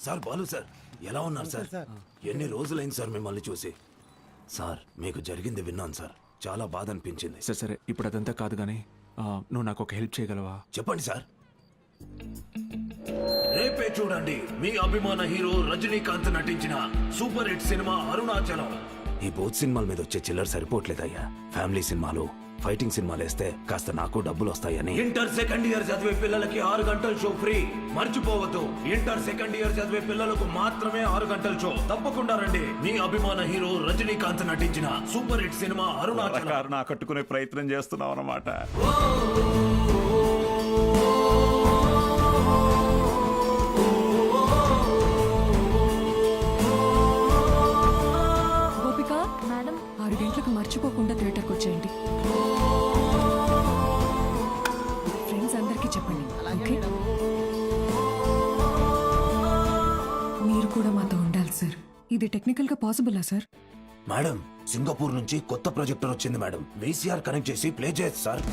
Sir Balu sir ఎలా ఉన్నారు sir? ఎన్ని రోజులైంది సార్ మిమ్మల్ని చూసి. సార్ మీకు జరిగింది విన్నాను సార్, చాలా బాధ అనిపించింది. సరే సరే, ఇప్పుడు అదంతా కాదు కానీ నువ్వు నాకు ఒక హెల్ప్ చేయగలవా? చెప్పండి సార్. రేపే చూడండి మీ అభిమాన హీరో రజనీకాంత్ నటించిన సూపర్ హిట్ సినిమా అరుణాచలం. ఈ బోత్ సినిమాల మీద వచ్చే చిల్లర సరిపోవట్లేదయ్యా. ఫ్యామిలీ సినిమాలు, ఫైటింగ్ సినిమాలు వేస్తే కాస్త నాకు డబ్బులు వస్తాయని. ఇంటర్ సెకండ్ ఇయర్ చదివే పిల్లలకి 6 గంటల షో ఫ్రీ. మర్చిపోవద్దు, ఇంటర్ సెకండ్ ఇయర్ చదివే పిల్లలకు మాత్రమే 6 గంటల షో. తప్పకుండా రండి. మీ అభిమాన హీరో రజనీకాంత్ నటించిన సూపర్ హిట్ సినిమా అరుణాచలం. కట్టుకునే ప్రయత్నం చేస్తున్నావు అన్నమాట. గోపిక మేడం, 6 గంటలకు మర్చిపోకుండా థియేటర్కి వచ్చేయండి. ఫ్రెండ్స్ అందరికీ చెప్పండి, ఓకే? మీరు కూడా మాతో ఉండాలి సార్. ఇది టెక్నికల్గా పాసిబులా సార్? మేడం, సింగపూర్ నుంచి కొత్త ప్రొజెక్టర్ వచ్చింది మేడం. వీసీఆర్ కనెక్ట్ చేసి ప్లే చేయొచ్చు సార్.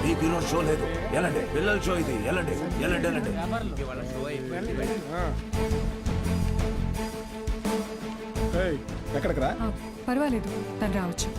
మీకు ఈరోజు షో లేదు, ఎలాంటి పిల్లల షో ఇది. ఎలాంటి ఎలాంటి ఎలాంటి ఎక్కడికి రా? పర్వాలేదు, తను రావచ్చు.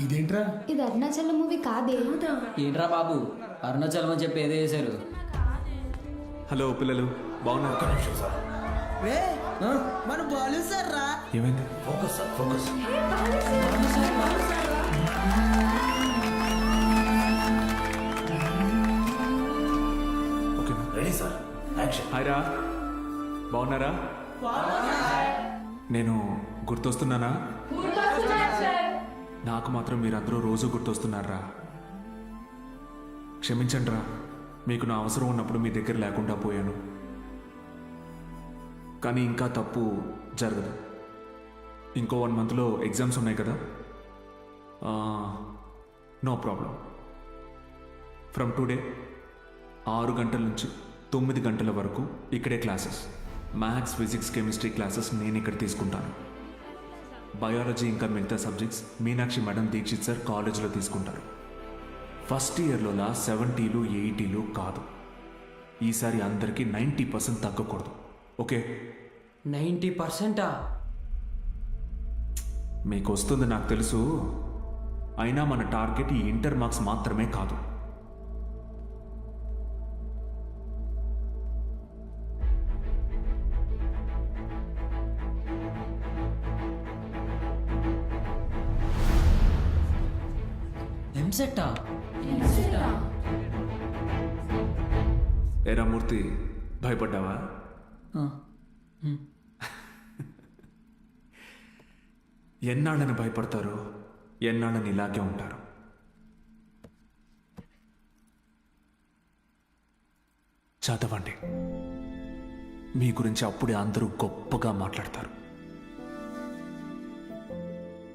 ఇదేంట్రా? ఇది అరుణాచలం మూవీ కాదే. ఏంట్రా బాబు, అరుణాచలం అని చెప్పి ఏదో చేశారు. హలో పిల్లలు, బాగున్నారు? మన బాలు సార్ రా. ఏమైంది? Focus sir, focus. Okay, ready sir, action. Hi రా, బాగున్నారా? నేను గుర్తొస్తున్నానా? నాకు మాత్రం మీరందరూ రోజు గుర్తొస్తున్నారా? క్షమించండి రా, మీకు నా అవసరం ఉన్నప్పుడు మీ దగ్గర లేకుండా పోయాను. కానీ ఇంకా తప్పు జరగదు. ఇంకో 1 మంత్లో ఎగ్జామ్స్ ఉన్నాయి కదా. No problem. ఫ్రమ్ టుడే 6 గంటల నుంచి 9 గంటల వరకు ఇక్కడే classes. Maths, physics, chemistry classes నేను ఇక్కడ తీసుకుంటాను. బయాలజీ ఇంకా మిగతా subjects Meenakshi madam, Dikshit sir కాలేజీలో తీసుకుంటారు. ఫస్ట్ ఇయర్లోలా 70లు 80లు కాదు. ఈసారి అందరికీ 90% తగ్గకూడదు, ఓకే? 90%? మీకు వస్తుంది నాకు తెలుసు. అయినా మన టార్గెట్ ఈ ఇంటర్ మార్క్స్ మాత్రమే కాదు. ఎంసెట్టా? ఏరా మూర్తి, భయపడ్డావా? ఎన్నాళ్ళని భయపడతారు, ఎన్నాళ్ళని ఇలాగే ఉంటారు. చదవండి. మీ గురించి అప్పుడే అందరూ గొప్పగా మాట్లాడతారు.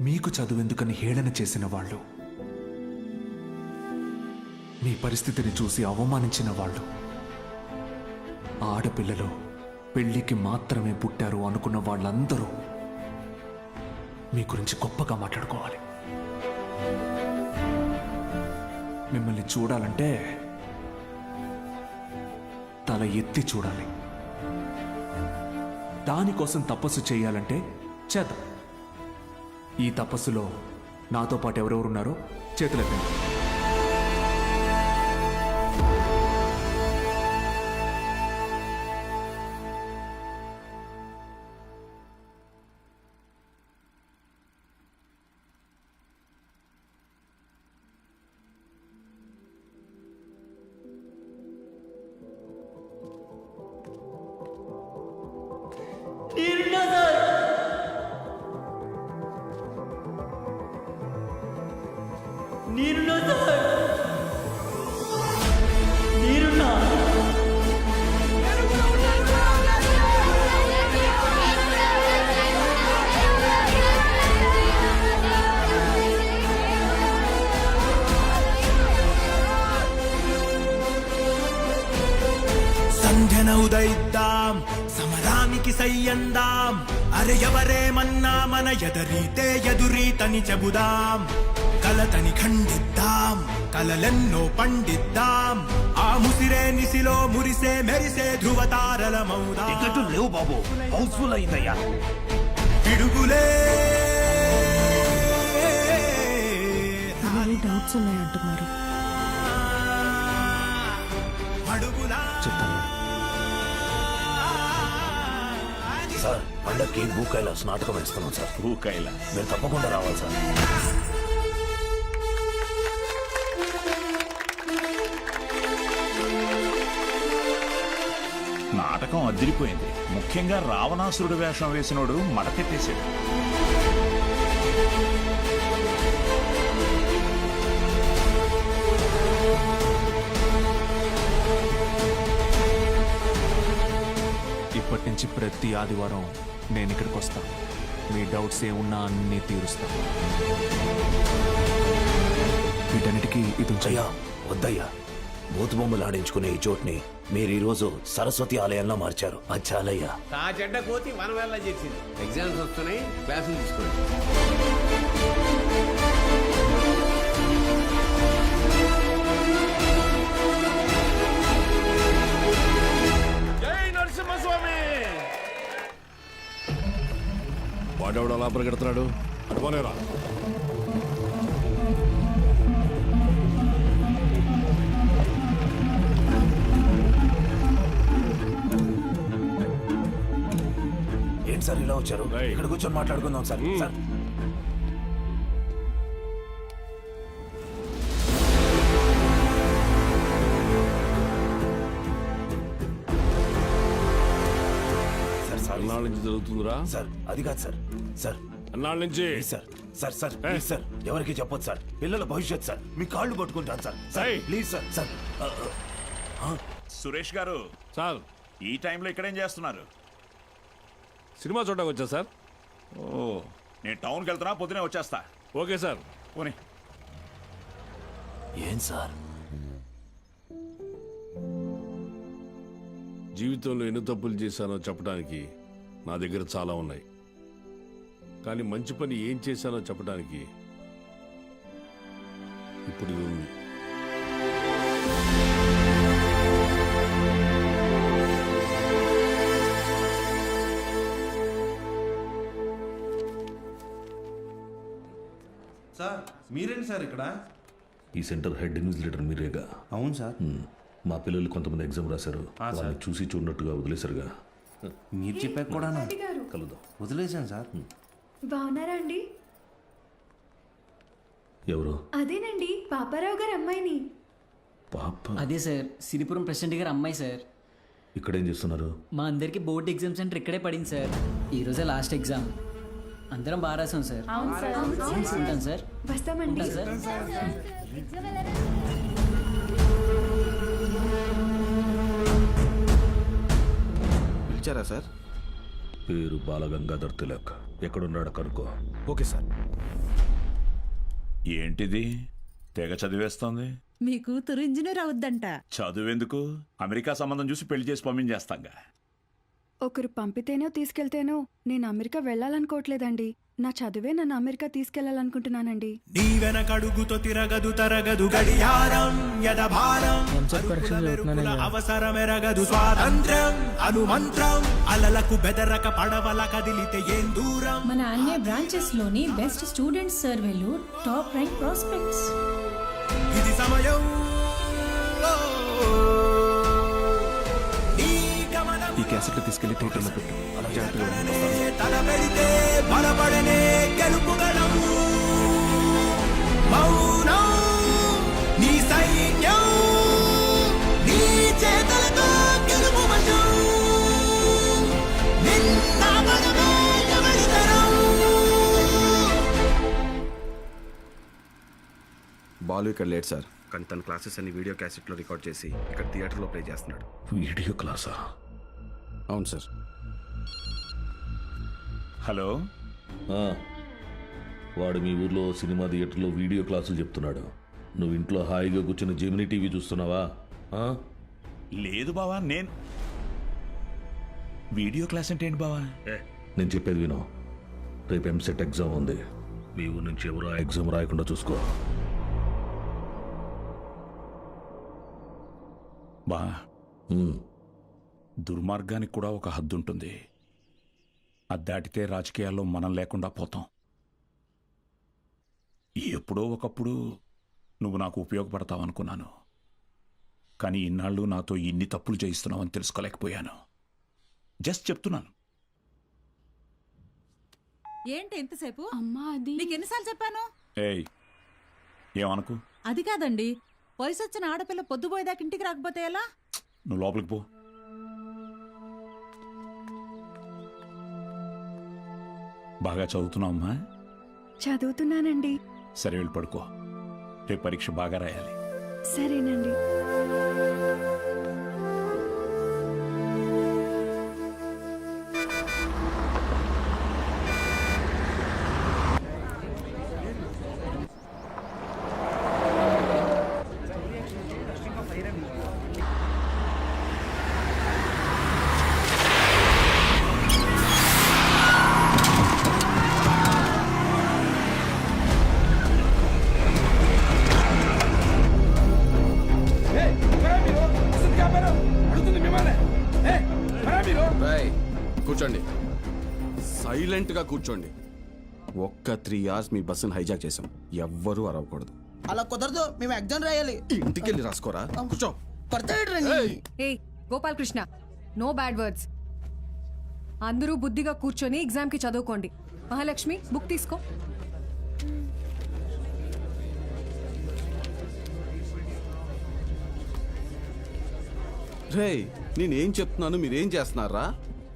మీకు చదువెందుకని హేళన చేసిన వాళ్ళు, మీ పరిస్థితిని చూసి అవమానించిన వాళ్ళు, ఆడపిల్లలు పెళ్లికి మాత్రమే పుట్టారు అనుకున్న వాళ్ళందరూ మీ గురించి గొప్పగా మాట్లాడుకోవాలి. మిమ్మల్ని చూడాలంటే తల ఎత్తి చూడాలి. దానికోసం తపస్సు చేయాలంటే చేద్దాం. ఈ తపస్సులో నాతో పాటు ఎవరెవరున్నారో చేతులెత్తండి. సంధ్యన ఉదయిద్దాం సమరానికి సయ్యందాం అరే ఎవరేమన్నా మన ఎదరీతే ఎదురీతని చెబుదాం కలతని ఖండిద్దాం కలలెన్నో పండిద్దాం ఆ ముసిరే నిసిలో మురిసే మెరిసే ధృవతారలమౌదాం టికెట్ లేవు బాబు, హౌస్ఫుల్ అయిందయ్యా. పిడుగులే డౌట్స్ ఉన్నాయంటున్నారు. అడుగులా సార్ పండక్కి భూ కైలాస్ నాటకం వేస్తున్నాం సార్. భూకైలా మీరు తప్పకుండా రావాలి సార్. నాటకం అదిరిపోయింది. ముఖ్యంగా రావణాసురుడు వేషం వేసినోడు మడతెట్టేశాడు. ఇప్పటి నుంచి ప్రతి ఆదివారం నేను ఇక్కడికి వస్తాను. మీ డౌట్స్ ఏమున్నా అన్నీ తీరుస్తాను. వీటన్నిటికీ ఇది అయ్యా వద్దయ్యా, బూతు బొమ్మలు ఆడించుకునే ఈ చోటుని మీరు ఈ రోజు సరస్వతి ఆలయంలో మార్చారు. అది చాలయ్యా. ఆ చెడ్డ కోతి వన వేళ చేసింది. ఎగ్జామ్స్ వస్తున్నాయి, క్లాసులు తీసుకోండి. జై నరసింహస్వామి. వాడెవడు అలా పరిగెడుతున్నాడు? అడుకోలేరా? ఏంటి సార్ ఇలా వచ్చారు? రేయ్. ఇక్కడ కూర్చొని మాట్లాడుకుందాం సార్. సార్ సార్ సారీ ఎన్నాళ్ళ నుంచి జరుగుతుందిరా? సార్, అది కాదు సార్. సార్ ఎన్నాళ్ళ నుంచి? Please sir. Sir sir please sir, ఎవరికి చెప్పొద్దు సార్. పిల్లల భవిష్యత్ సార్. మీ కాళ్ళు పట్టుకుంటాను సార్. సార్ ఏయ్. Please sir. సార్ సురేష్ గారు సార్ ఈ టైంలో ఇక్కడేం చేస్తున్నారు? సినిమా చూడడానికి వచ్చా సార్. ఓ, నేను టౌన్కి వెళ్తున్నా, పొద్దునే వచ్చేస్తా. Okay sir. పోనీ. ఏం సార్? జీవితంలో ఎన్ని తప్పులు చేశానో చెప్పడానికి నా దగ్గర చాలా ఉన్నాయి. కానీ మంచి పని ఏం చేశానో చెప్పడానికి ఇప్పుడు ఇది ఉంది. సార్ మీరేంటి సార్ ఇక్కడ? ఈ సెంటర్ హెడ్ ఇన్విజిలేటర్ మీరేగా? అవును సార్. మా పిల్లలు కొంతమంది ఎగ్జామ్ రాశారు. వాళ్ళని చూసి చూడనట్టుగా వదిలేశారుగా. మీరు చెప్పాక కూడా కలుద్దాం. వదిలేశాను సార్. బాగున్నారా అండి? ఎవరు? అదేనండి, పాపారావు గారు అమ్మాయిని. పాప అదే సార్, సిరిపురం ప్రెసిడెంట్ గారు అమ్మాయి సార్. ఇక్కడేం చేస్తున్నారు? మా అందరికి బోర్డ్ ఎగ్జామ్ సెంటర్ ఇక్కడే పడింది సార్. ఈ రోజే లాస్ట్ ఎగ్జామ్. అందరం బాగా రాసాం సార్. ఉంటాను సార్. వస్తామండి. ఉంటాను సార్. పిలిచారా సార్? పేరు బాలగంగాధర్ తిలక్. ఎక్కడున్నాడు కనుక్కో. Okay sir. ఏంటిది తెగ చదివేస్తోంది? మీ కూతురు ఇంజనీర్ అవుద్దంట. చదువెందుకు? అమెరికా సంబంధం చూసి పెళ్లి చేసి పంపించేస్తాంగా. ఒకరు పంపితేనో తీసుకెళ్తేనో నేను అమెరికా వెళ్ళాలనుకోవట్లేదండి. నా చదువే నన్ను అమెరికా తీసుకెళ్లాలనుకుంటున్నానండి. నీ వెనకడుగుతో తిరగదు తరగదు గడియారం యదభారం అవసరమెరగదు స్వాతంత్ర్యం అనుమంత్రం అలలకు బెదరక పడవల కదిలితే ఏం దూరం. మన అన్ని బ్రాంచెస్ లోని బెస్ట్ స్టూడెంట్స్ సర్వేలు టాప్ ర్యాంక్ ప్రాస్పెక్ట్స్. ఇది సమయం ఈ క్యాసెట్లు తీసుకెళ్లి థియేటర్లో పెట్టు. జాగ్రత్తగా ఉండు. తల పెడితే బలపడనే గెలుపుగలం మౌనం నీ సైన్యం నీ చేతలతో గెలుపు వశం నిన్న మనమే ఎవరితరం. బాలు ఇక్కడ లేట్ సార్, కానీ తన క్లాసెస్ అన్ని వీడియో క్యాసెట్లో రికార్డ్ చేసి ఇక్కడ థియేటర్లో ప్లే చేస్తున్నాడు. వీడియో క్లాసా? అవును సార్. హలో, ఆ, వాడు మీ ఊర్లో సినిమా థియేటర్లో వీడియో క్లాసులు చెప్తున్నాడు. నువ్వు ఇంట్లో హాయిగా కూర్చొని జెమినీ టీవీ చూస్తున్నావా? ఆ? లేదు బావా, నేను వీడియో క్లాస్ అంటే ఏంటి బావా? నేను చెప్పేది విను. రేపు ఎంసెట్ ఎగ్జామ్ ఉంది. మీ ఊరు నుంచి ఎవరు ఆ ఎగ్జామ్ రాయకుండా చూసుకో. బా, ఉమ్, దుర్మార్గానికి కూడా ఒక హద్దు ఉంటుంది. అది దాటితే రాజకీయాల్లో మనం లేకుండా పోతాం. ఎప్పుడో ఒకప్పుడు నువ్వు నాకు ఉపయోగపడతావు అనుకున్నాను, కానీ ఇన్నాళ్ళు నాతో ఇన్ని తప్పులు చేయిస్తున్నావని తెలుసుకోలేకపోయాను. జస్ట్ చెప్తున్నాను. ఏంటి ఎంతసేపు? అమ్మా అది నీకు ఎన్నిసార్లు చెప్పాను? ఏయ్, ఏమనుకు. అది కాదండి, వయసు వచ్చిన ఆడపిల్ల పొద్దుపోయేదాకా ఇంటికి రాకపోతే ఎలా? నువ్వు లోపలికి పో. బాగా చదువుతున్నావమ్మా? చదువుతున్నానండి. సరే, వెళ్ళి పడుకో. రేపు పరీక్ష బాగా రాయాలి. సరేనండి. కూర్చోండి, సైలెంట్గా కూర్చోండి. ఒక్క 3 hours మీ బస్సును హైజాక్ చేసాం. ఎవ్వరూ అరవకూడదు. అలా కుదరదు, మేము ఎగ్జామ్ రాయాలి. ఇంటికి వెళ్ళి రాసుకోరా. కూర్చో. ఏ గోపాలకృష్ణ, నో బ్యాడ్ వర్డ్స్. అందరూ బుద్ధిగా కూర్చొని ఎగ్జామ్కి చదువుకోండి. మహాలక్ష్మి, బుక్ తీసుకో. రే, నేనేం చెప్తున్నాను మీరేం చేస్తున్నారా?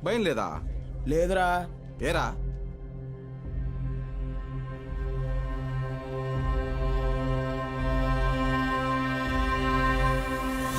భయం లేదా? లేదురా. ఏరా